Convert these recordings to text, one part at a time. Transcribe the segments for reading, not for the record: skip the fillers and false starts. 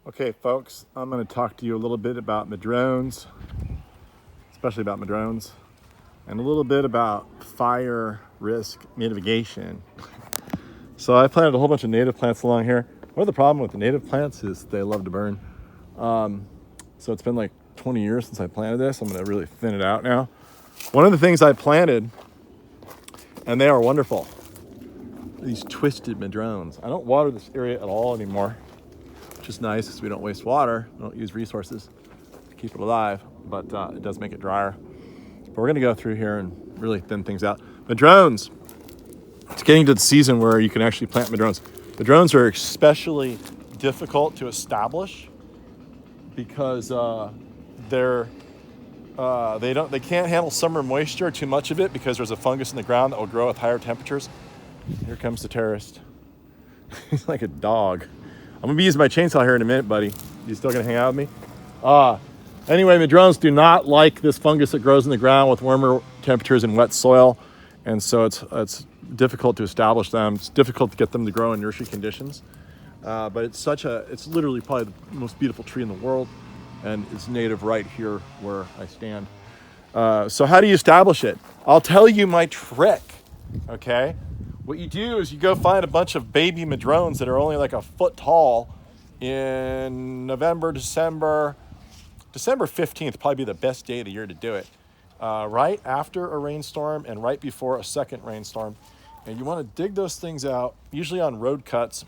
Okay, folks, I'm going to talk to you a little bit about madrones, especially about madrones, and a little bit about fire risk mitigation. So I planted a whole bunch of native plants along here. One of the problem with the native plants is they love to burn. So it's been like 20 years since I planted this. I'm going to really thin it out now. One of the things I planted, and they are wonderful, these twisted madrones. I don't water this area at all anymore, which is nice because we don't waste water. We don't use resources to keep it alive, but it does make it drier. But we're going to go through here and really thin things out. Madrones. It's getting to the season where you can actually plant madrones. Madrones are especially difficult to establish because they can't handle summer moisture, too much of it, because there's a fungus in the ground that will grow with higher temperatures. Here comes the terrorist. He's like a dog. I'm gonna be using my chainsaw here in a minute, buddy. You still gonna hang out with me? Anyway, madrones do not like this fungus that grows in the ground with warmer temperatures and wet soil, and so it's difficult to establish them. It's difficult to get them to grow in nursery conditions. But it's literally probably the most beautiful tree in the world, and it's native right here where I stand. So how do you establish it? I'll tell you my trick, okay? What you do is you go find a bunch of baby madrones that are only like a foot tall in November, December 15th, probably be the best day of the year to do it. Right after a rainstorm and right before a second rainstorm. And you want to dig those things out, usually on road cuts.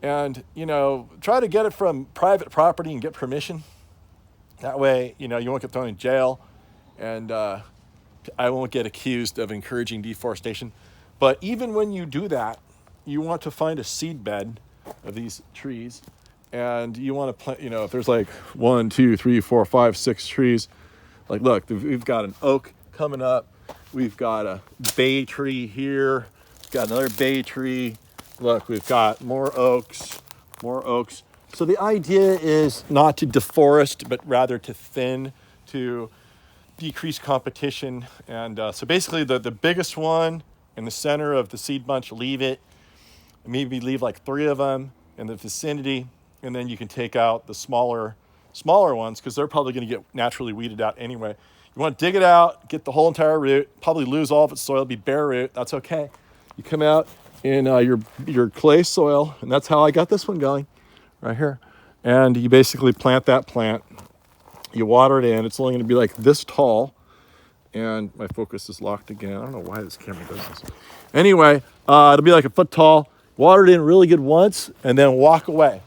And, try to get it from private property and get permission. That way, you won't get thrown in jail. And I won't get accused of encouraging deforestation. But even when you do that, you want to find a seed bed of these trees. And you want to plant, if there's like 1, 2, 3, 4, 5, 6 trees. Like, look, we've got an oak coming up. We've got a bay tree here. We've got another bay tree. Look, we've got more oaks. So the idea is not to deforest, but rather to thin, to decrease competition. And so basically the biggest one in the center of the seed bunch, leave it. Maybe leave like 3 of them in the vicinity. And then you can take out the smaller ones because they're probably going to get naturally weeded out anyway. You want to dig it out, get the whole entire root, probably lose all of its soil, be bare root. That's okay. You come out in your clay soil, and that's how I got this one going, right here. And you basically plant that plant. You water it in. It's only going to be like this tall. And my focus is locked again. I don't know why this camera does this. Anyway, it'll be like a foot tall. Water it in really good once, and then walk away.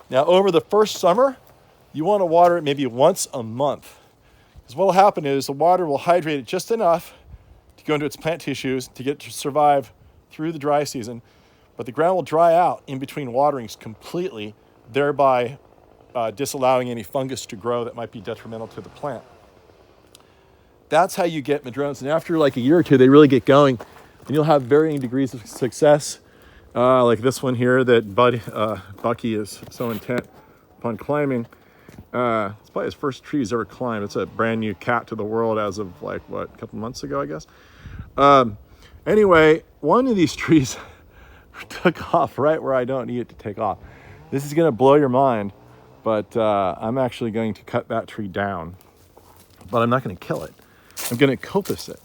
Now, over the first summer, you want to water it maybe once a month. Because what will happen is the water will hydrate it just enough to go into its plant tissues to get it to survive through the dry season. But the ground will dry out in between waterings completely, thereby disallowing any fungus to grow that might be detrimental to the plant. That's how you get madrones. And after like a year or two, they really get going. And you'll have varying degrees of success. Like this one here that Bucky is so intent upon climbing. It's probably his first tree he's ever climbed. It's a brand new cat to the world as of a couple months ago, I guess. Anyway, one of these trees took off right where I don't need it to take off. This is going to blow your mind, but I'm actually going to cut that tree down. But I'm not going to kill it. I'm going to coppice it.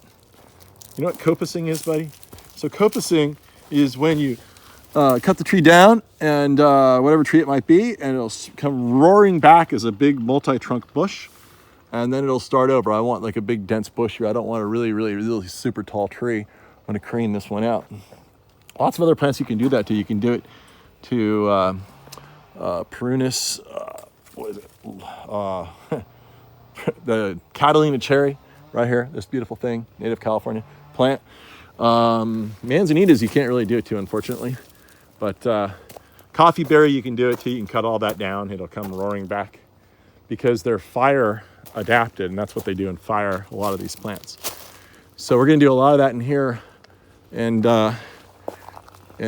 You know what coppicing is, buddy? So coppicing is when you cut the tree down and whatever tree it might be, and it'll come roaring back as a big multi-trunk bush, and then it'll start over. I want like a big dense bush here. I don't want a really, really, really super tall tree. I'm going to crane this one out. Lots of other plants you can do that to. You can do it to Prunus, what is it? The Catalina cherry right here, this beautiful thing, native California plant. Manzanitas you can't really do it to, unfortunately. But coffee berry you can do it to. You can cut all that down. It'll come roaring back because they're fire adapted, and that's what they do in fire, a lot of these plants. So we're going to do a lot of that in here and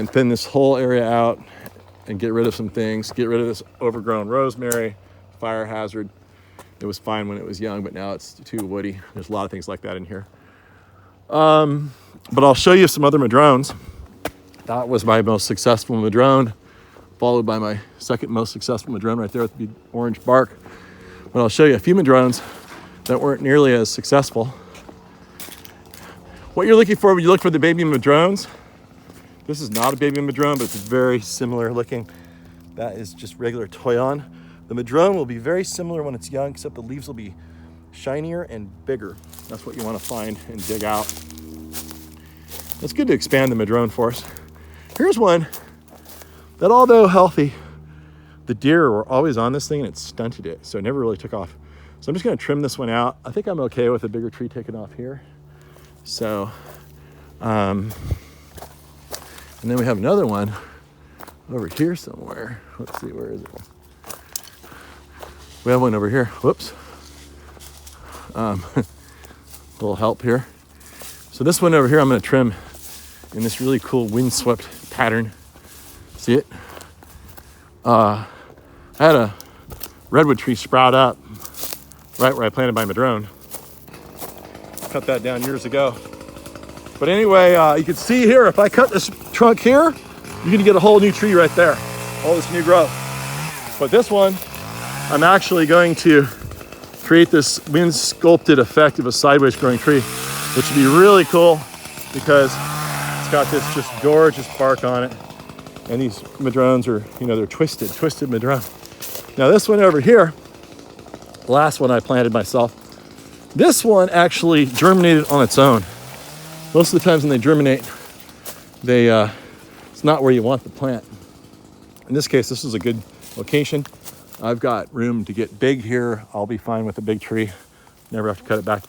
thin this whole area out and get rid of some things. Get rid of this overgrown rosemary, fire hazard. It was fine when it was young, but now it's too woody. There's a lot of things like that in here. But I'll show you some other madrones. That was my most successful madrone followed by my second most successful madrone right there with the orange bark. But I'll show you a few madrones that weren't nearly as successful. What you're looking for when you look for the baby madrones, this is not a baby madrone, but it's very similar looking. That is just regular toyon. The madrone will be very similar when it's young, except the leaves will be shinier and bigger. That's what you want to find and dig out. It's good to expand the madrone for us. Here's one that, although healthy, the deer were always on this thing and it stunted it, so it never really took off. So I'm just going to trim this one out. I think I'm okay with a bigger tree taken off here. So, and then we have another one over here somewhere. Let's see, where is it? We have one over here. Whoops. A little help here. So this one over here, I'm going to trim in this really cool windswept pattern. See it? I had a redwood tree sprout up right where I planted my madrone. Cut that down years ago. But anyway, you can see here, if I cut this trunk here, you're gonna get a whole new tree right there. All this new growth. But this one, I'm actually going to create this wind sculpted effect of a sideways growing tree, which would be really cool because it's got this just gorgeous bark on it. And these madrones are, you know, they're twisted madrone. Now this one over here, the last one I planted myself, this one actually germinated on its own. Most of the times when they germinate, it's not where you want the plant. In this case, this is a good location. I've got room to get big here. I'll be fine with a big tree. Never have to cut it back.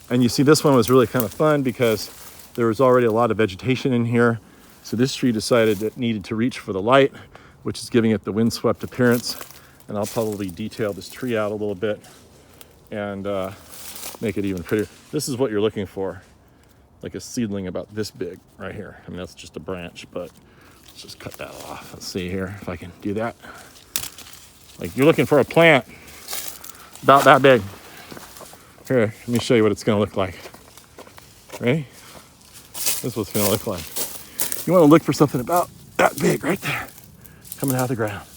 And you see this one was really kind of fun because there was already a lot of vegetation in here. So this tree decided it needed to reach for the light, which is giving it the windswept appearance. And I'll probably detail this tree out a little bit and make it even prettier. This is what you're looking for, like a seedling about this big right here. I mean, that's just a branch, but let's just cut that off. Let's see here if I can do that. Like, you're looking for a plant about that big. Here, let me show you what it's gonna look like. Ready? This is what it's gonna look like. You wanna look for something about that big right there, coming out of the ground.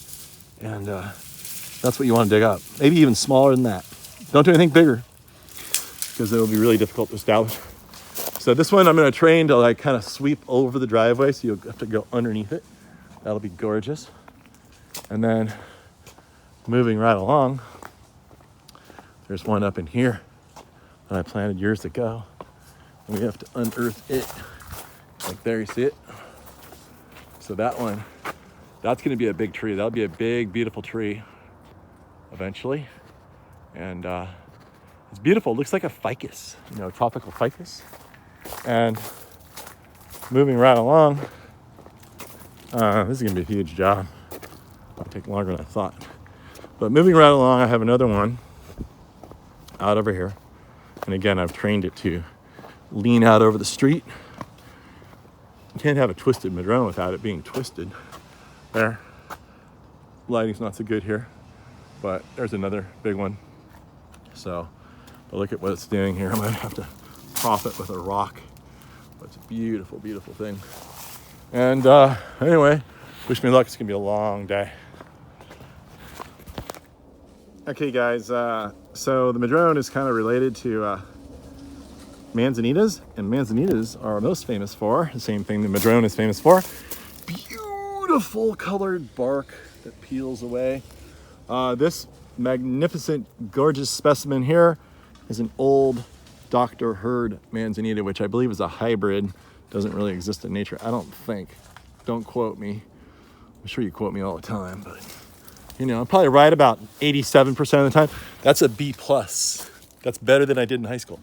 And that's what you wanna dig up. Maybe even smaller than that. Don't do anything bigger because it'll be really difficult to establish. So this one I'm gonna train to like kind of sweep over the driveway, so you'll have to go underneath it. That'll be gorgeous. And then moving right along, there's one up in here that I planted years ago. And we have to unearth it. Like there, you see it? So that one, that's gonna be a big tree. That'll be a big, beautiful tree eventually. And it's beautiful. It looks like a ficus, you know, tropical ficus. And moving right along, this is gonna be a huge job. It'll take longer than I thought. But moving right along, I have another one out over here. And again, I've trained it to lean out over the street. You can't have a twisted madrone without it being twisted. There. Lighting's not so good here, but there's another big one. So, but look at what it's doing here. I might have to prop it with a rock. But it's a beautiful, beautiful thing. And anyway, wish me luck. It's gonna be a long day. Okay, guys. So the madrone is kind of related to Manzanitas, and Manzanitas are most famous for the same thing the madrone is famous for: beautiful colored bark that peels away. This magnificent, gorgeous specimen here is an old Dr. Hurd Manzanita, which I believe is a hybrid. Doesn't really exist in nature, I don't think. Don't quote me. I'm sure you quote me all the time, but you know, I'm probably right about 87% of the time. That's a B+. That's better than I did in high school.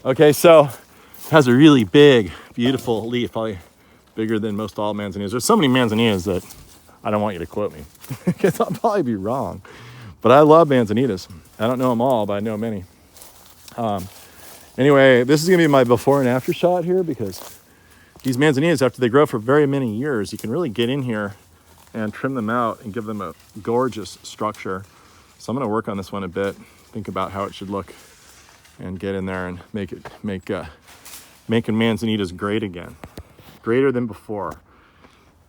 Okay, so it has a really big, beautiful leaf, probably bigger than most all Manzanitas. There's so many Manzanitas that I don't want you to quote me because I'll probably be wrong. But I love Manzanitas. I don't know them all, but I know many. Anyway, this is gonna be my before and after shot here because these Manzanitas, after they grow for very many years, you can really get in here and trim them out and give them a gorgeous structure. So I'm gonna work on this one a bit, think about how it should look, and get in there and making Manzanitas great again, greater than before.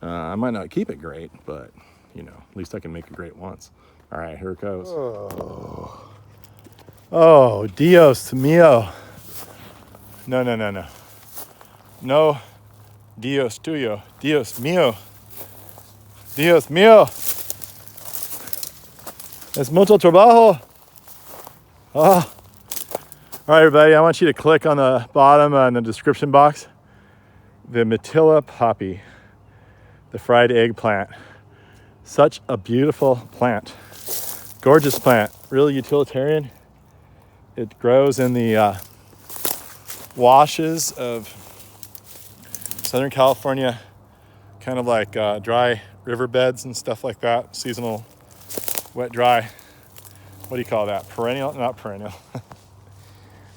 I might not keep it great, but you know, at least I can make it great once. All right, here it goes. Oh, Dios mío. No. No, Dios tuyo. Dios mío. Dios mío. Es mucho trabajo. Oh. All right, everybody, I want you to click on the bottom in the description box. The Matilla Poppy, the fried eggplant. Such a beautiful plant. Gorgeous plant, really utilitarian. It grows in the washes of Southern California, kind of like dry riverbeds and stuff like that. Seasonal, wet, dry. What do you call that? Perennial? Not perennial.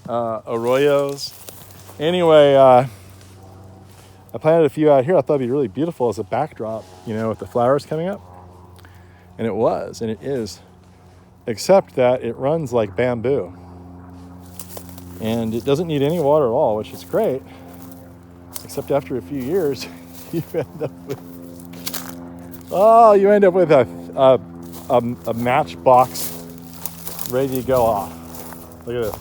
Arroyos. Anyway, I planted a few out here. I thought it'd be really beautiful as a backdrop, you know, with the flowers coming up. And it was, and it is. Except that it runs like bamboo. And it doesn't need any water at all, which is great. Except after a few years, you end up with a matchbox ready to go off. Look at this.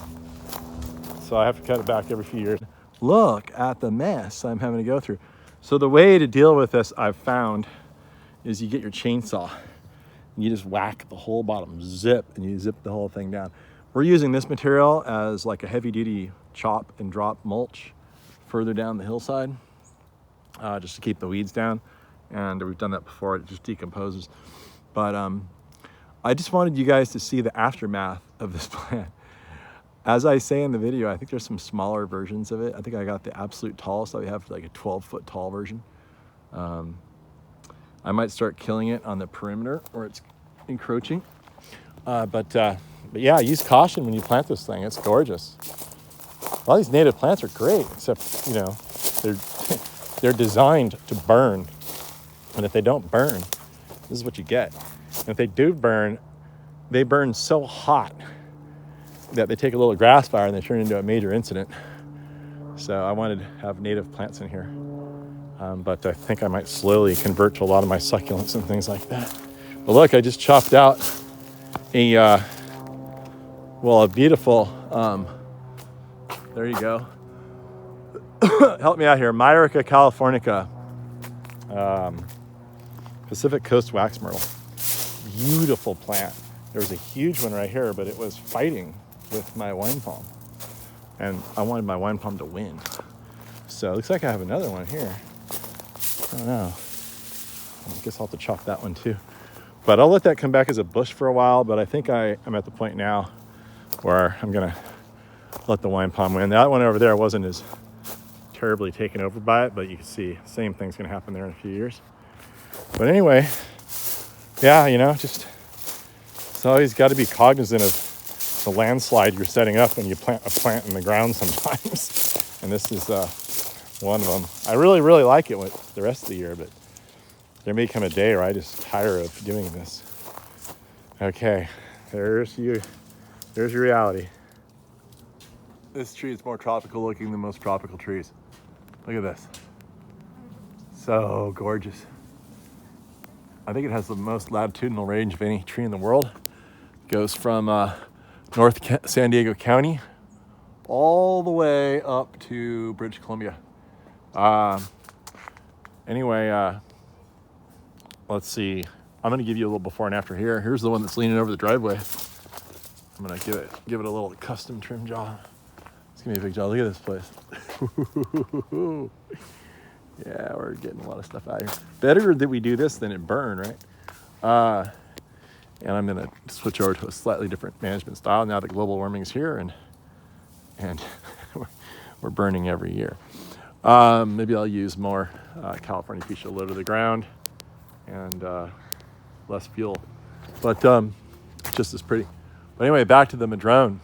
So I have to cut it back every few years. Look at the mess I'm having to go through. So the way to deal with this, I've found, is you get your chainsaw and you just whack the whole bottom, zip, and you zip the whole thing down. We're using this material as like a heavy duty chop and drop mulch further down the hillside, just to keep the weeds down. And we've done that before, it just decomposes. But I just wanted you guys to see the aftermath of this plant. As I say in the video, I think there's some smaller versions of it. I think I got the absolute tallest. I have like a 12-foot tall version. I might start killing it on the perimeter where it's encroaching. But yeah, use caution when you plant this thing. It's gorgeous. A lot of these native plants are great, except, you know, they're designed to burn. And if they don't burn, this is what you get. And if they do burn, they burn so hot that they take a little grass fire and they turn into a major incident. So I wanted to have native plants in here. But I think I might slowly convert to a lot of my succulents and things like that. But look, I just chopped out a beautiful, there you go. Help me out here. Myrica californica, Pacific Coast wax myrtle. Beautiful plant. There was a huge one right here, but it was fighting with my wine palm. And I wanted my wine palm to win. So it looks like I have another one here. I don't know. I guess I'll have to chop that one too. But I'll let that come back as a bush for a while. But I think I'm at the point now where I'm going to let the wine palm win. That one over there wasn't as terribly taken over by it, but you can see the same thing's going to happen there in a few years. But anyway, yeah, you know, just it's always got to be cognizant of the landslide you're setting up when you plant a plant in the ground sometimes. And this is one of them. I really, really like it with the rest of the year, but there may come a day where I just tire of doing this. Okay, there's your reality. This tree is more tropical looking than most tropical trees. Look at this. So gorgeous. I think it has the most latitudinal range of any tree in the world. It goes from North San Diego County all the way up to British Columbia. Anyway, let's see. I'm gonna give you a little before and after here. Here's the one that's leaning over the driveway. I'm gonna give it a little custom trim job. It's gonna be a big job. Look at this place. Yeah, we're getting a lot of stuff out here. Better that we do this than it burn, right? And I'm gonna switch over to a slightly different management style now that global warming is here and we're burning every year. Maybe I'll use more California fuchsia low to the ground and less fuel, but just as pretty. But anyway, back to the Madrone.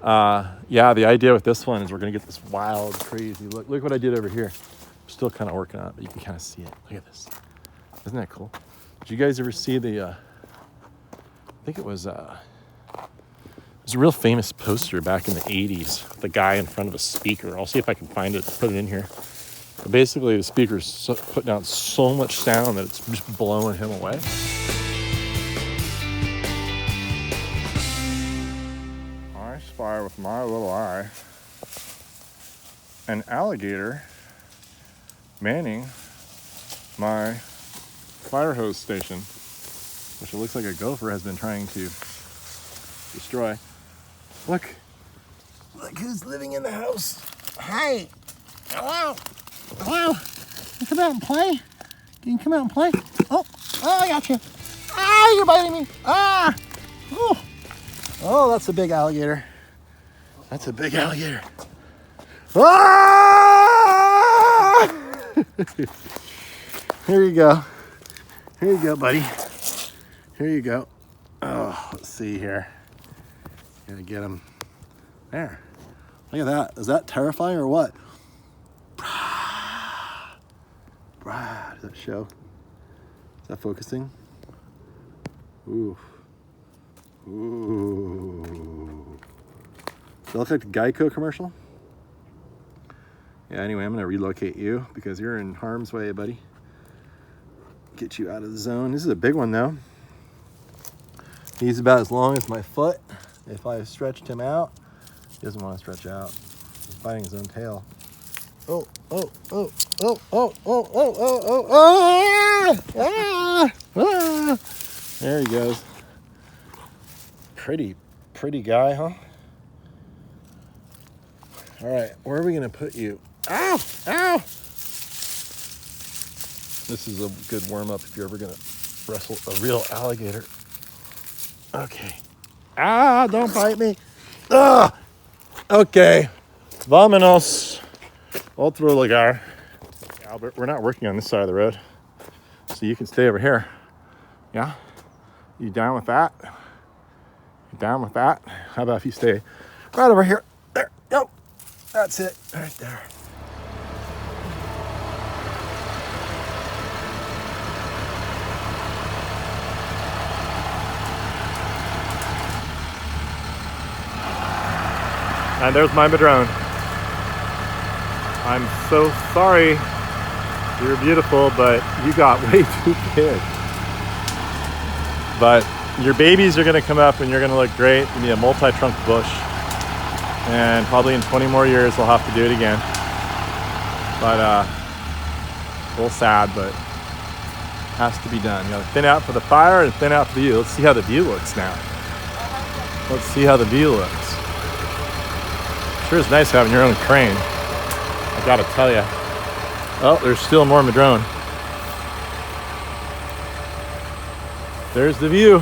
Yeah, the idea with this one is we're gonna get this wild, crazy look. Look what I did over here. I'm still kind of working on it, but you can kind of see it. Look at this. Isn't that cool? Did you guys ever see the, I think it was a real famous poster back in the 80s. The guy in front of a speaker. I'll see if I can find it, put it in here. But basically, the speaker's putting out so much sound that it's just blowing him away. I spy with my little eye an alligator manning my fire hose station, which it looks like a gopher has been trying to destroy. Look who's living in the house. Hi. Hello. Hello. Can you come out and play? Can you come out and play? Oh, I got you. Ah, you're biting me. Ah. Oh, that's a big alligator. That's a big alligator. Ah! Here you go. Here you go, buddy. Here you go. Oh, let's see here. Gotta get him. There. Look at that. Is that terrifying or what? Does that show? Is that focusing? Ooh. Ooh. Does that look like the Geico commercial? Yeah, anyway, I'm gonna relocate you because you're in harm's way, buddy. Get you out of the zone. This is a big one though. He's about as long as my foot. If I stretched him out, he doesn't want to stretch out. He's biting his own tail. Oh, oh, oh, oh, oh, oh, oh, oh, oh, ah, ah, ah. There he goes. Pretty guy, huh? All right, where are we gonna put you? Ow, ow! This is a good warm up if you're ever gonna wrestle a real alligator. Okay. Ah, don't bite me. Ah! Okay. Vámonos. Otro lugar. Albert, we're not working on this side of the road, so you can stay over here. Yeah? You down with that? You down with that? How about if you stay right over here? There, go. That's it, right there. And there's my Madrone. I'm so sorry. You're beautiful, but you got way too big. But your babies are gonna come up and you're gonna look great. You need a multi-trunk bush. And probably in 20 more years, we'll have to do it again. But a little sad, but has to be done. You gotta thin out for the fire and thin out for the view. Let's see how the view looks now. Let's see how the view looks. Sure is nice having your own crane. I gotta tell you. Oh, there's still more Madrone. There's the view.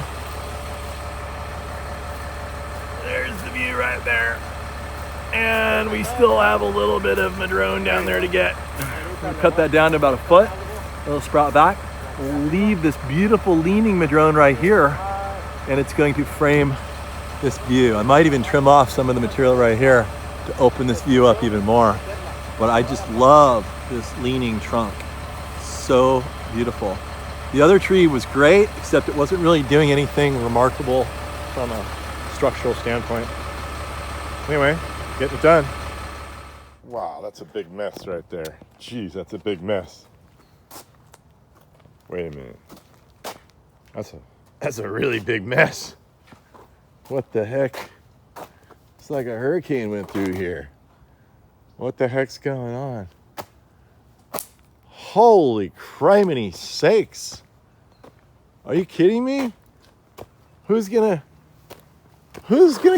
There's the view right there. And we still have a little bit of Madrone down there to get. We'll cut that down to about a foot. It'll sprout back. We'll leave this beautiful leaning Madrone right here, and it's going to frame this view. I might even trim off some of the material right here to open this view up even more. But I just love this leaning trunk. So beautiful. The other tree was great, except it wasn't really doing anything remarkable from a structural standpoint. Anyway, getting it done. Wow, that's a big mess right there. Jeez, that's a big mess. Wait a minute. That's a really big mess. What the heck? It's like a hurricane went through here. What the heck's going on? Holy criminy sakes. Are you kidding me? Who's gonna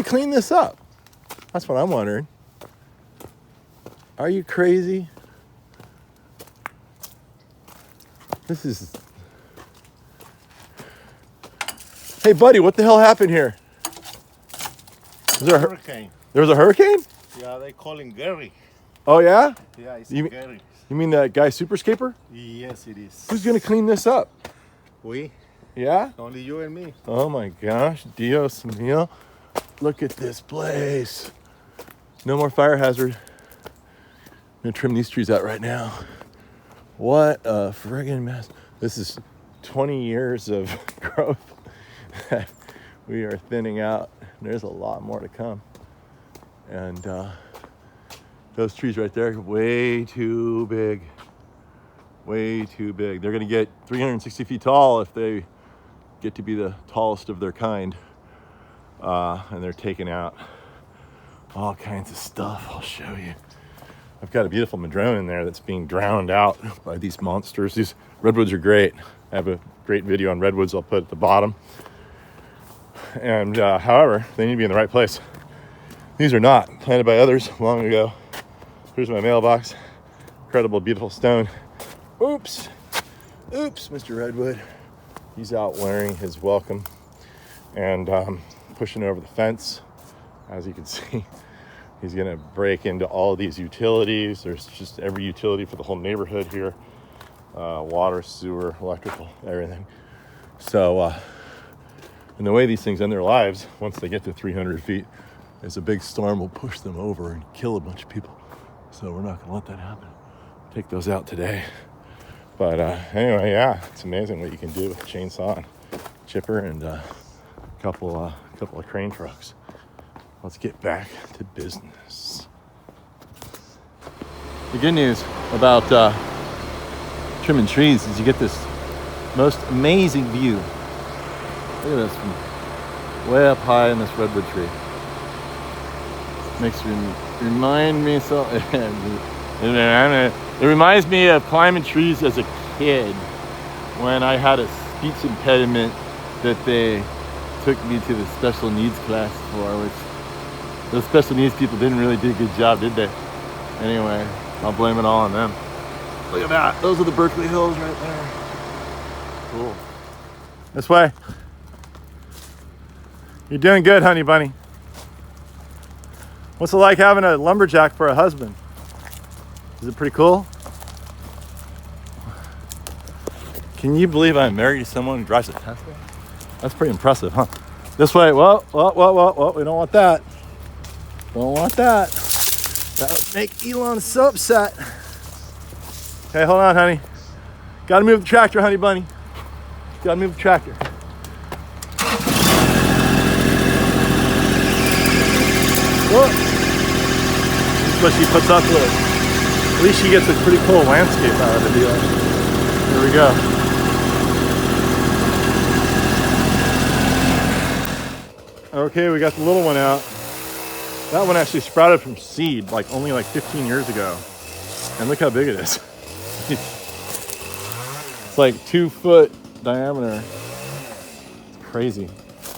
clean this up? That's what I'm wondering. Are you crazy? This is... Hey buddy, what the hell happened here? Is there a hurricane? There was a hurricane? Yeah, they call him Gary. Oh yeah? Yeah, it's You Gary. mean that guy Superscaper? Yes, it is. Who's gonna clean this up? We? Yeah? Only you and me. Oh my gosh, Dios mío. Look at this place. No more fire hazard. I'm gonna trim these trees out right now. What a friggin' mess. This is 20 years of growth that we are thinning out. There's a lot more to come. And Those trees right there, way too big. Way too big. They're gonna get 360 feet tall if they get to be the tallest of their kind. And they're taking out all kinds of stuff. I'll show you. I've got a beautiful madrone in there that's being drowned out by these monsters. These redwoods are great. I have a great video on redwoods I'll put at the bottom. And however, they need to be in the right place. These are not, planted by others long ago. Here's my mailbox. Incredible, beautiful stone. Oops, Mr. Redwood. He's out wearing his welcome and pushing over the fence. As you can see, he's gonna break into all of these utilities. There's just every utility for the whole neighborhood here. Water, sewer, electrical, everything. So, and the way these things end their lives, once they get to 300 feet, is a big storm will push them over and kill a bunch of people. So we're not gonna let that happen. Take those out today. But anyway, yeah, it's amazing what you can do with a chainsaw and chipper and a couple of crane trucks. Let's get back to business. The good news about trimming trees is you get this most amazing view. Look at this from way up high in this redwood tree. Makes you remind me so. It reminds me of climbing trees as a kid when I had a speech impediment that they took me to the special needs class for, which those special needs people didn't really do a good job, did they? Anyway, I'll blame it all on them. Look at that. Those are the Berkeley Hills right there. Cool. This way. You're doing good, honey bunny. What's it like having a lumberjack for a husband? Is it pretty cool? Can you believe I'm married to someone who drives a Tesla? That's pretty impressive, huh? This way. Whoa, we don't want that. Don't want that. That would make Elon so upset. Okay, hold on, honey. Gotta move the tractor, honey bunny. Gotta move the tractor. Whoa. This is what she puts up with. At least she gets a pretty cool landscape out of the deal. Here we go. Okay, we got the little one out. That one actually sprouted from seed only 15 years ago. And look how big it is. It's like 2 foot diameter. It's crazy.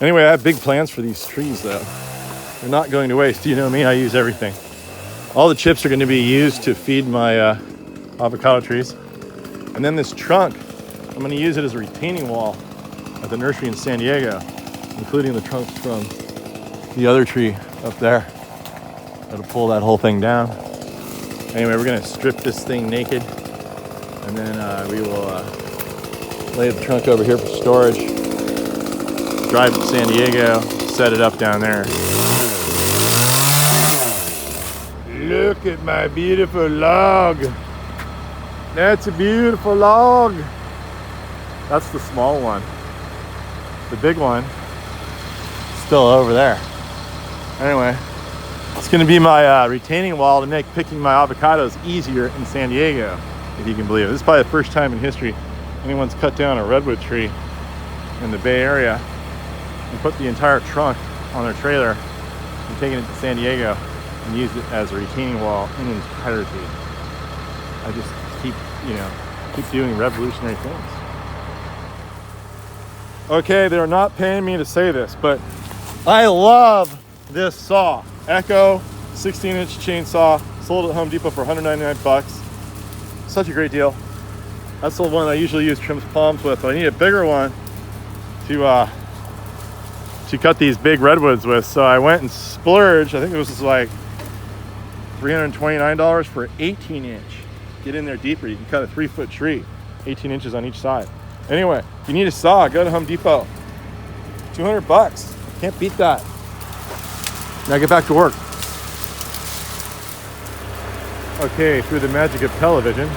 Anyway, I have big plans for these trees though. They're not going to waste. You know me, I use everything. All the chips are going to be used to feed my avocado trees. And then this trunk, I'm going to use it as a retaining wall at the nursery in San Diego, including the trunks from the other tree up there. That'll pull that whole thing down. Anyway, we're going to strip this thing naked, and then we will lay the trunk over here for storage, drive to San Diego, set it up down there. Look at my beautiful log. That's a beautiful log. That's the small one. The big one is still over there. Anyway, it's going to be my retaining wall to make picking my avocados easier in San Diego, if you can believe it. This is probably the first time in history anyone's cut down a redwood tree in the Bay Area and put the entire trunk on their trailer and taken it to San Diego and used it as a retaining wall in entirety. I just keep doing revolutionary things. Okay, they're not paying me to say this, but I love this saw. Echo 16-inch chainsaw, sold at Home Depot for $199. Such a great deal. That's the one I usually use trims palms with, but I need a bigger one to cut these big redwoods with. So I went and splurged. I think it was like $329 for 18-inch. Get in there deeper. You can cut a 3-foot tree, 18 inches on each side. Anyway, if you need a saw, go to Home Depot. $200. Can't beat that. Now get back to work. Okay, through the magic of television,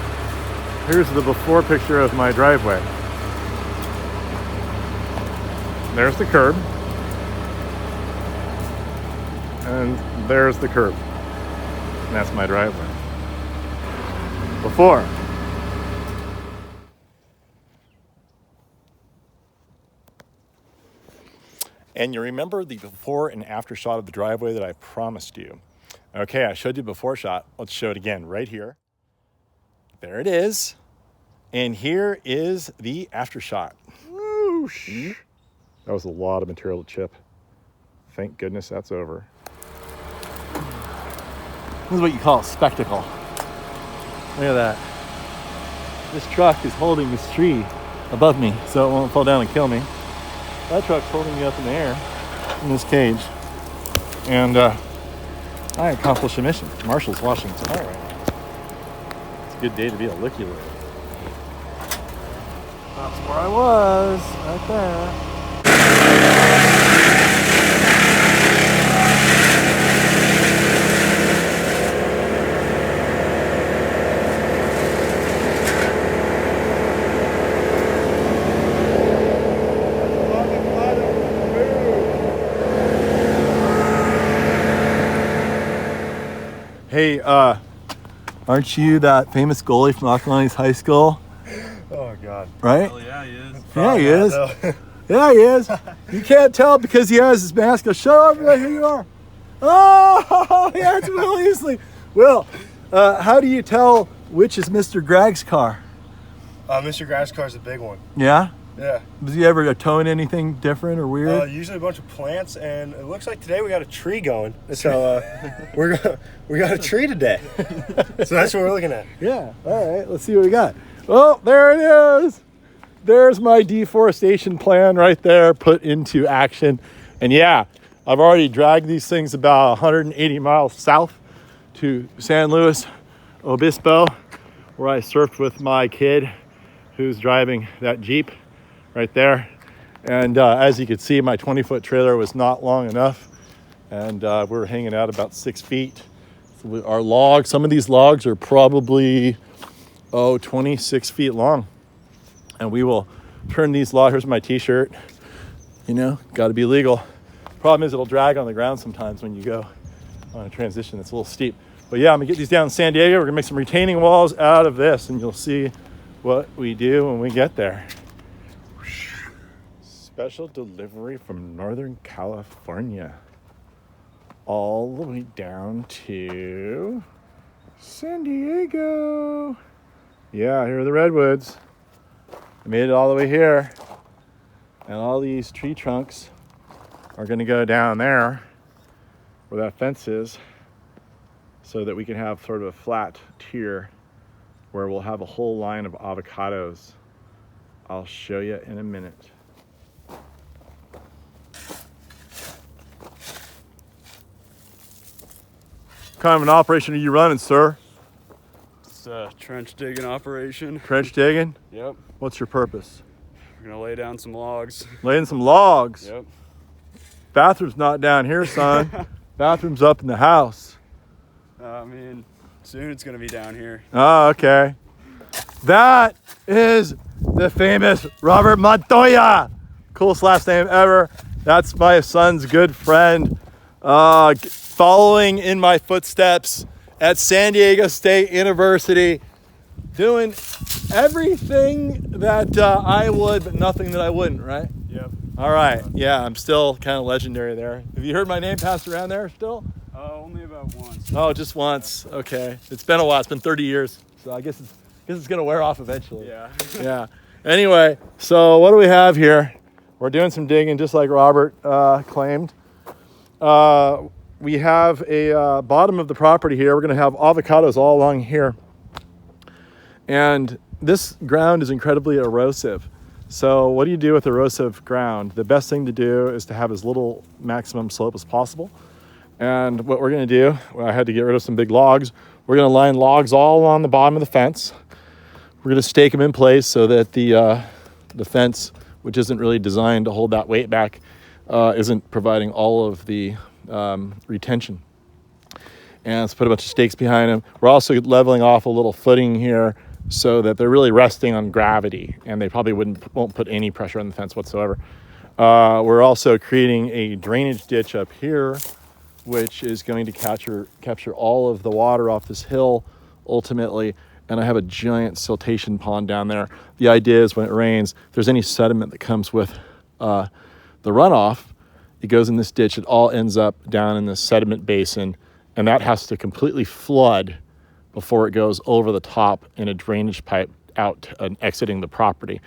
here's the before picture of my driveway. There's the curb. And there's the curb. And that's my driveway. Before. And you remember the before and after shot of the driveway that I promised you. Okay, I showed you the before shot. Let's show it again right here. There it is. And here is the after shot. Whoosh. That was a lot of material to chip. Thank goodness that's over. This is what you call a spectacle. Look at that. This truck is holding this tree above me so it won't fall down and kill me. That truck's holding me up in the air in this cage. And I accomplished a mission. Marshall's watching tonight, right? It's a good day to be a looky-loo. That's where I was, right there. Hey, aren't you that famous goalie from Alligator High School? Oh, God. Right? Oh, yeah, he is. Yeah, he is. Yeah, he is. You can't tell because he has his mask. Show everybody who you are. Oh, yeah, it's Will Easley. Will, how do you tell which is Mr. Greg's car? Mr. Grass car's a big one. Yeah? Yeah. Does he ever tone anything different or weird? Usually a bunch of plants, and it looks like today we got a tree going. So we got a tree today. So that's what we're looking at. Yeah. All right. Let's see what we got. Oh, there it is. There's my deforestation plan right there put into action. And yeah, I've already dragged these things about 180 miles south to San Luis Obispo, where I surfed with my kid who's driving that Jeep right there. And as you can see, my 20-foot trailer was not long enough. And we were hanging out about 6 feet. So our logs, some of these logs are probably, 26 feet long. And we will turn these logs, here's my t-shirt, got to be legal. Problem is it'll drag on the ground sometimes when you go on a transition that's a little steep. But yeah, I'm gonna get these down in San Diego. We're gonna make some retaining walls out of this and you'll see what we do when we get there. Special delivery from Northern California. All the way down to San Diego. Yeah, here are the redwoods. I made it all the way here. And all these tree trunks are gonna go down there where that fence is so that we can have sort of a flat tier where we'll have a whole line of avocados. I'll show you in a minute. What kind of an operation are you running, sir? It's a trench digging operation. Trench digging? Yep. What's your purpose? We're gonna lay down some logs. Laying some logs? Yep. Bathroom's not down here, son. Bathroom's up in the house. Soon it's gonna be down here. Oh, okay. That is the famous Robert Montoya. Coolest last name ever. That's my son's good friend. Following in my footsteps at San Diego State University, doing everything that I would, but nothing that I wouldn't, right? Yep. All right. Yeah, I'm still kind of legendary there. Have you heard my name passed around there still? Only about once. Oh, just once. Okay. It's been a while. It's been 30 years. So I guess it's going to wear off eventually. Yeah. Yeah. Anyway, so what do we have here? We're doing some digging just like Robert claimed. We have a bottom of the property here. We're going to have avocados all along here. And this ground is incredibly erosive. So what do you do with erosive ground? The best thing to do is to have as little maximum slope as possible. And what we're going to do, I had to get rid of some big logs. We're going to line logs all along the bottom of the fence. We're going to stake them in place so that the fence, which isn't really designed to hold that weight back, isn't providing all of the retention. And let's put a bunch of stakes behind them. We're also leveling off a little footing here so that they're really resting on gravity, and they probably won't put any pressure on the fence whatsoever. We're also creating a drainage ditch up here which is going to capture all of the water off this hill ultimately. And I have a giant siltation pond down there. The idea is when it rains, if there's any sediment that comes with the runoff, it goes in this ditch. It all ends up down in this sediment basin, and that has to completely flood before it goes over the top in a drainage pipe out and exiting the property.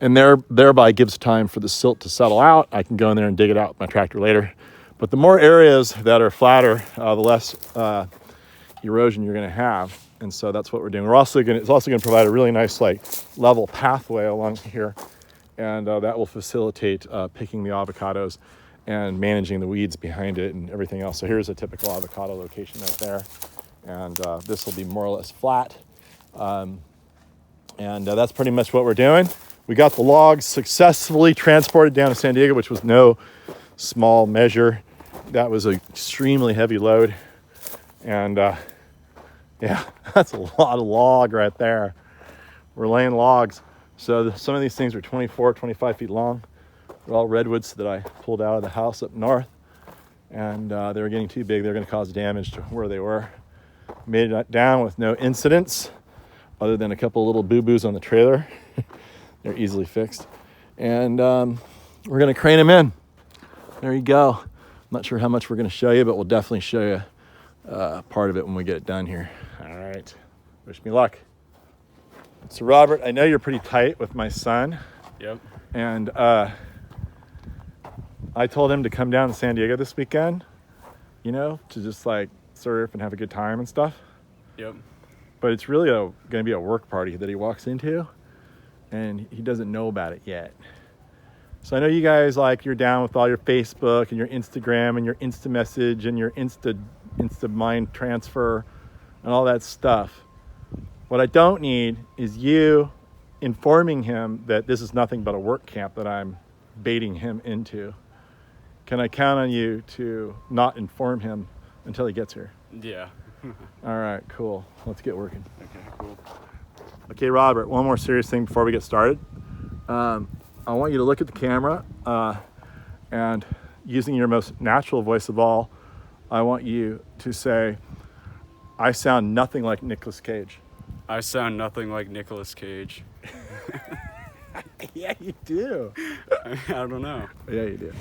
And thereby gives time for the silt to settle out. I can go in there and dig it out with my tractor later. But the more areas that are flatter, the less erosion you're going to have. And so that's what we're doing. It's also going to provide a really nice like level pathway along here, and that will facilitate picking the avocados and managing the weeds behind it and everything else. So here's a typical avocado location right there, and this will be more or less flat. And that's pretty much what we're doing. We got the logs successfully transported down to San Diego, which was no small measure. That was an extremely heavy load. And yeah, that's a lot of log right there. We're laying logs. So some of these things are 24, 25 feet long. They're all redwoods that I pulled out of the house up north. And they were getting too big. They were going to cause damage to where they were. Made it down with no incidents, other than a couple of little boo-boos on the trailer. They're easily fixed. And we're going to crane them in. There you go. I'm not sure how much we're going to show you, but we'll definitely show you part of it when we get it done here. All right. Wish me luck. So, Robert, I know you're pretty tight with my son. Yep. And I told him to come down to San Diego this weekend, you know, to just like surf and have a good time and stuff. Yep. But it's really going to be a work party that he walks into, and he doesn't know about it yet. So I know you guys, like, you're down with all your Facebook and your Instagram and your Insta message and your Insta mind transfer and all that stuff. What I don't need is you informing him that this is nothing but a work camp that I'm baiting him into. Can I count on you to not inform him until he gets here? Yeah. All right, cool. Let's get working. Okay, cool. Okay, Robert, one more serious thing before we get started. I want you to look at the camera and using your most natural voice of all, I want you to say, I sound nothing like Nicolas Cage. I sound nothing like Nicolas Cage. Yeah, you do. I don't know. Yeah, you do.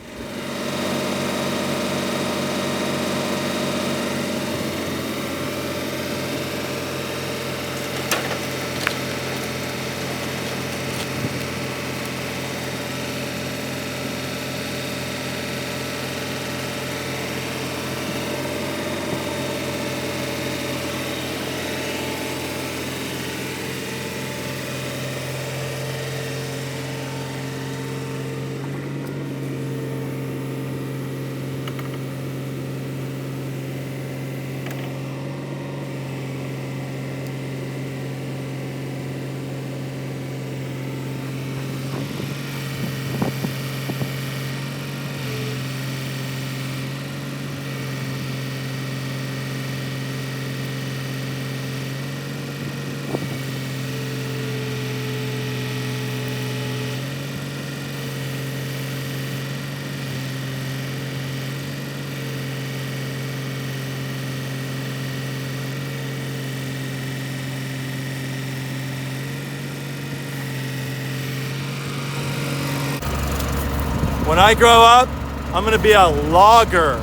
When I grow up, I'm gonna be a logger.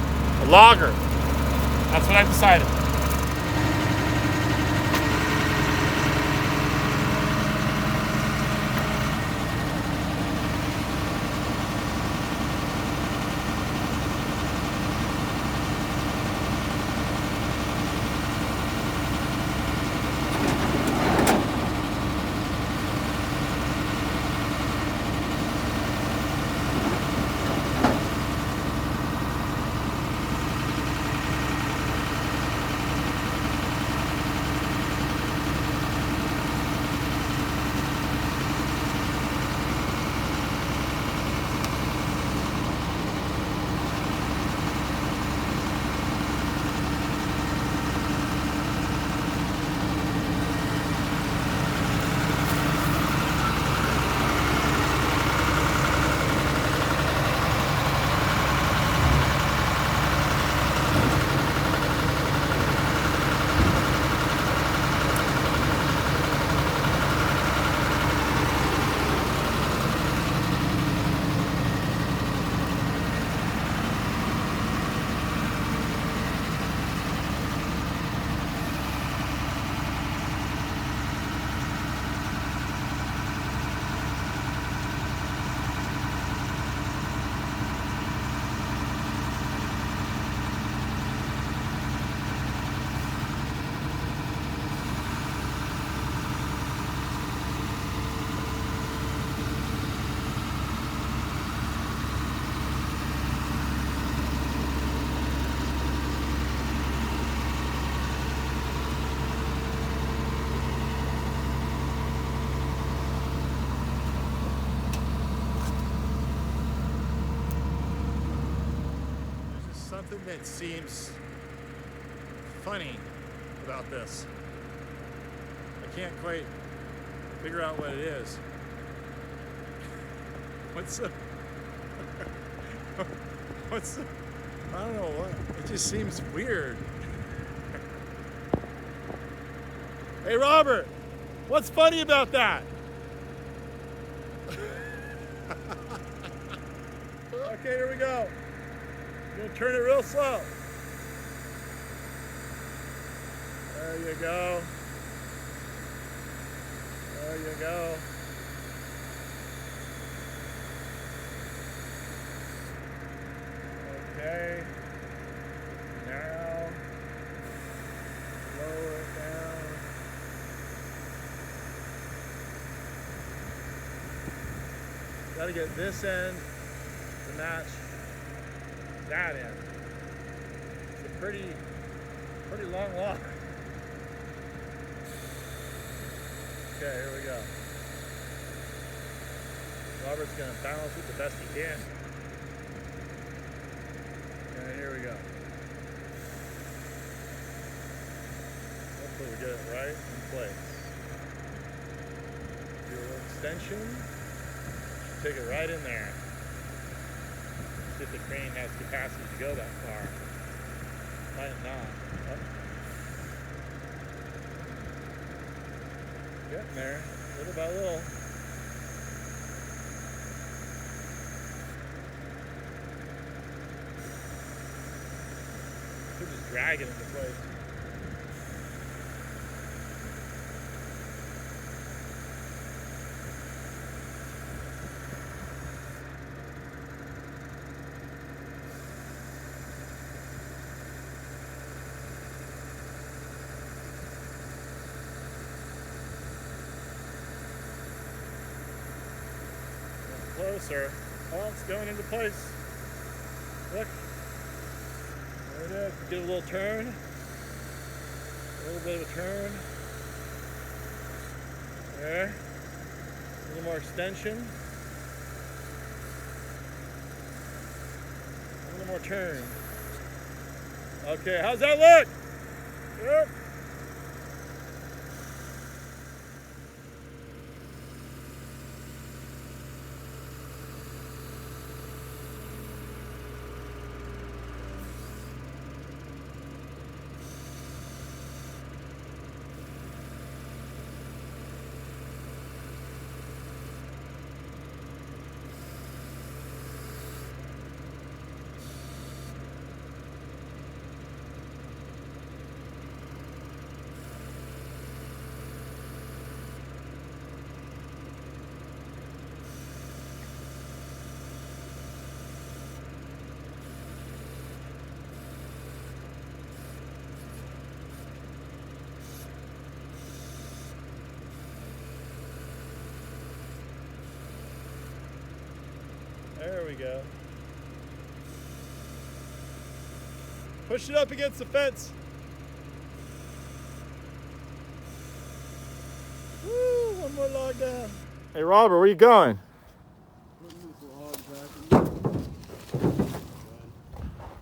A logger. That's what I've decided. something that seems funny about this. I can't quite figure out what it is. What's the I don't know what, it just seems weird. Hey Robert, what's funny about that? Okay, here we go. I'm gonna turn it real slow. There you go. There you go. Okay. Now, lower it down. Gotta get this end to match that end. It's a pretty long walk. Okay, here we go. Robert's gonna balance it the best he can. And here we go. Hopefully we get it right in place. Do a little extension. Take it right in there. See if the crane has capacity to go that far. Might not. Oh. Getting there, little by little. Could just drag it into place. Closer. Oh, it's going into place. Look. There it is. Get a little turn. A little bit of a turn. There. A little more extension. A little more turn. Okay, how's that look? Yep. There we go. Push it up against the fence. Woo, one more log down. Hey Robert, where you going?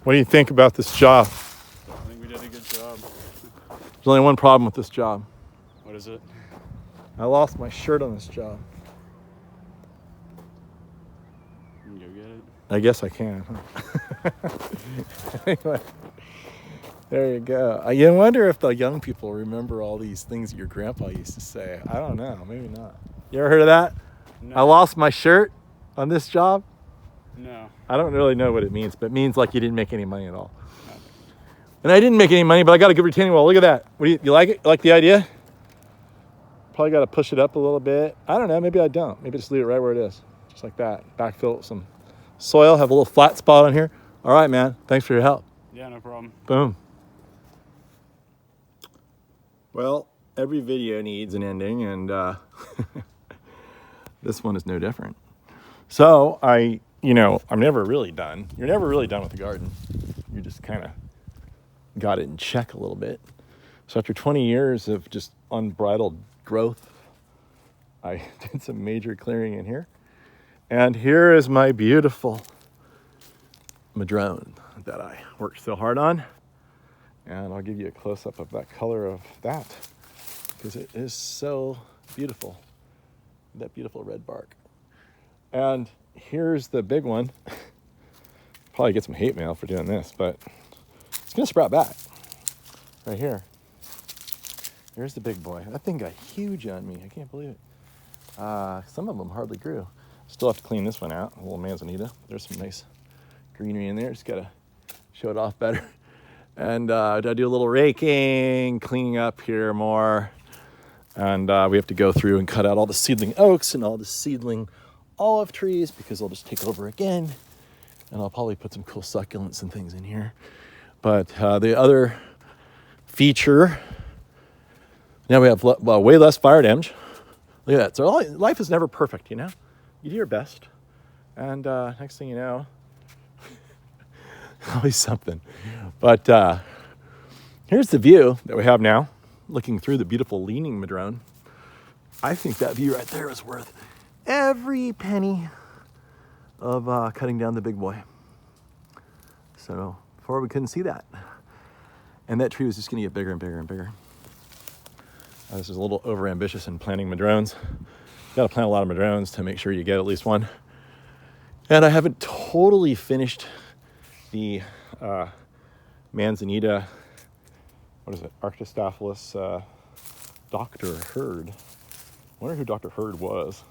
What do you think about this job? I think we did a good job. There's only one problem with this job. What is it? I lost my shirt on this job. You can go get it. I guess I can. Anyway, there you go. I wonder if the young people remember all these things that your grandpa used to say. I don't know. Maybe not. You ever heard of that? No. I lost my shirt on this job. No. I don't really know what it means, but it means like you didn't make any money at all. And I didn't make any money, but I got a good retaining wall. Look at that. What do you like it? Like the idea? Probably got to push it up a little bit. I don't know. Maybe I don't. Maybe just leave it right where it is. Just like that. Backfill it with some soil. Have a little flat spot on here. All right, man. Thanks for your help. Yeah, no problem. Boom. Well, every video needs an ending, and this one is no different. So I'm never really done. You're never really done with the garden. You just kind of got it in check a little bit. So after 20 years of just unbridled growth, I did some major clearing in here. And here is my beautiful Madrone that I worked so hard on. And I'll give you a close-up of that color of that because it is so beautiful, that beautiful red bark. And here's the big one. Probably get some hate mail for doing this, but it's gonna sprout back right here. Here's the big boy. That thing got huge on me. I can't believe it. Some of them hardly grew. Still have to clean this one out. A little Manzanita. There's some nice greenery in there. Just gotta show it off better. And I do a little raking, cleaning up here more. And we have to go through and cut out all the seedling oaks and all the seedling olive trees because they'll just take over again. And I'll probably put some cool succulents and things in here. But the other feature, now we have way less fire damage. Look at that. So life is never perfect, you know? You do your best. And next thing you know, always something. But here's the view that we have now, looking through the beautiful leaning madrone. I think that view right there is worth every penny of cutting down the big boy. So before we couldn't see that. And that tree was just gonna get bigger and bigger and bigger. This is a little overambitious in planting madrones. You gotta plant a lot of madrones to make sure you get at least one. And I haven't totally finished the Manzanita, what is it, Arctostaphylos Dr. Hurd. I wonder who Dr. Hurd was.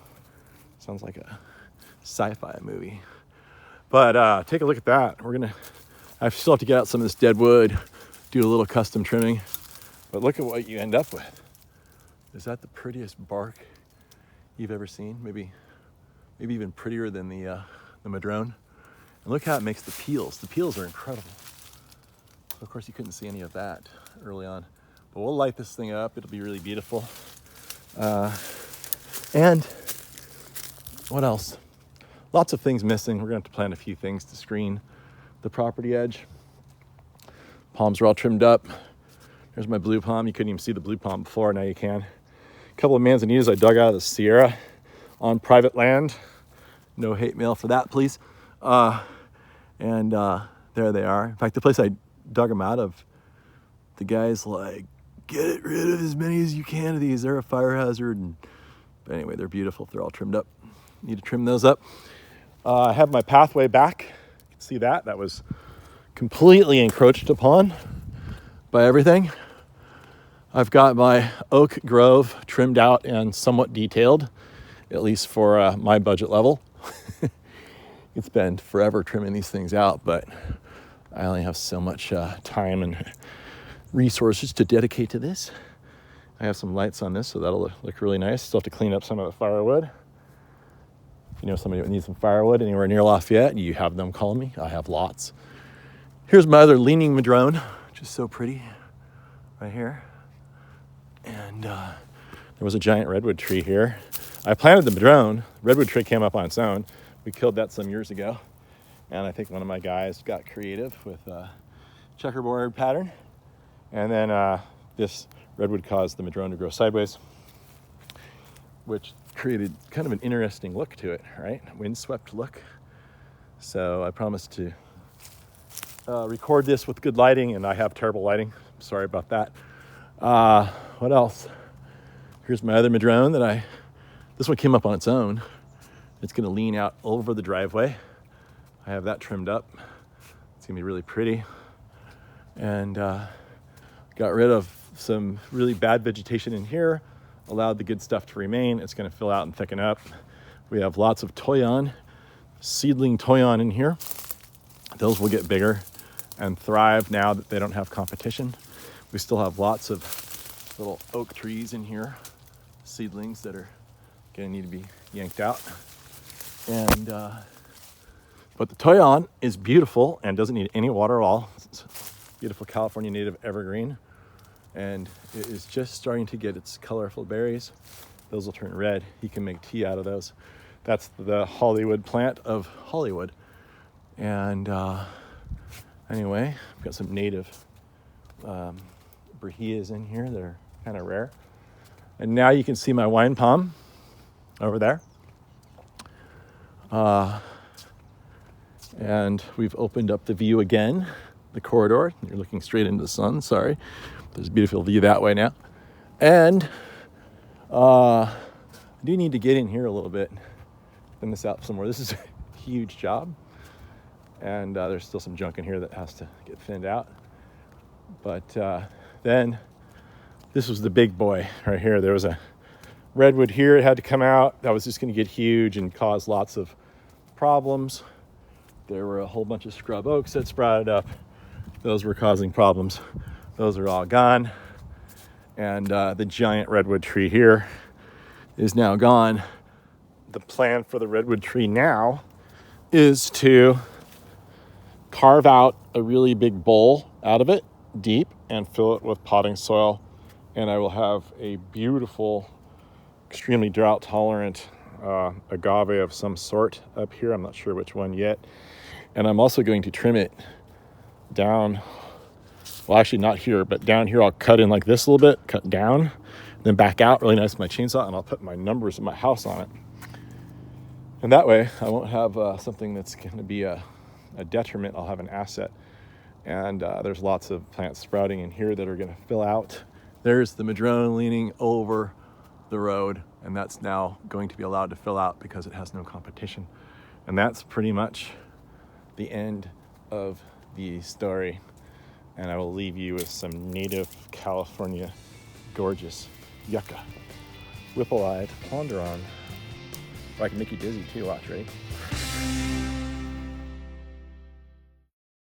Sounds like a sci-fi movie. But take a look at that. I still have to get out some of this dead wood, do a little custom trimming. But look at what you end up with. Is that the prettiest bark you've ever seen? Maybe even prettier than the madrone. And look how it makes the peels. The peels are incredible. Of course, you couldn't see any of that early on. But we'll light this thing up. It'll be really beautiful. And what else? Lots of things missing. We're going to have to plant a few things to screen the property edge. Palms are all trimmed up. There's my blue palm. You couldn't even see the blue palm before. Now you can. A couple of Manzanitas I dug out of the Sierra on private land. No hate mail for that, please. And there they are. In fact, the place I dug them out of, the guy's like, get rid of as many as you can of these. They're a fire hazard. But anyway, they're beautiful. They're all trimmed up. Need to trim those up. I have my pathway back. You can see that. That was completely encroached upon by everything. I've got my oak grove trimmed out and somewhat detailed, at least for my budget level. It's been forever trimming these things out, but I only have so much time and resources to dedicate to this. I have some lights on this, so that'll look really nice. Still have to clean up some of the firewood. If you know somebody that needs some firewood anywhere near Lafayette, you have them call me. I have lots. Here's my other leaning madrone, which is so pretty right here. And there was a giant redwood tree here. I planted the madrone. Redwood tree came up on its own. We killed that some years ago. And I think one of my guys got creative with a checkerboard pattern. And then this redwood caused the madrone to grow sideways, which created kind of an interesting look to it, right? Windswept look. So I promised to record this with good lighting, and I have terrible lighting. Sorry about that. What else? Here's my other madrone this one came up on its own. It's gonna lean out over the driveway. I have that trimmed up. It's gonna be really pretty. And got rid of some really bad vegetation in here, allowed the good stuff to remain. It's gonna fill out and thicken up. We have lots of toyon, seedling toyon in here. Those will get bigger and thrive now that they don't have competition. We still have lots of little oak trees in here, seedlings that are gonna need to be yanked out. And but the toyon is beautiful and doesn't need any water at all. It's beautiful California native evergreen, and it is just starting to get its colorful berries. Those will turn red. You can make tea out of those. That's the Hollywood plant of Hollywood. And anyway, I've got some native brahias in here that are kind of rare. And now you can see my wine palm over there. And we've opened up the view again, the corridor. You're looking straight into the sun, sorry. There's a beautiful view that way now. And I do need to get in here a little bit, thin this out some more. This is a huge job. And there's still some junk in here that has to get thinned out. But then this was the big boy right here. There was a redwood here. It had to come out. That was just going to get huge and cause lots of problems. There were a whole bunch of scrub oaks that sprouted up. Those were causing problems. Those are all gone. And the giant redwood tree here is now gone. The plan for the redwood tree now is to carve out a really big bowl out of it, deep, and fill it with potting soil. And I will have a beautiful, extremely drought tolerant agave of some sort up here. I'm not sure which one yet. And I'm also going to trim it down. Well, actually not here, but down here I'll cut in like this a little bit, cut down, then back out really nice with my chainsaw, and I'll put my numbers of my house on it. And that way I won't have something that's going to be a detriment. I'll have an asset. And there's lots of plants sprouting in here that are going to fill out. There's the Madrone leaning over the road, and that's now going to be allowed to fill out because it has no competition. And that's pretty much the end of the story. And I will leave you with some native California gorgeous yucca. Whipple-eyed, ponder on. Or I can make you dizzy too, watch, ready?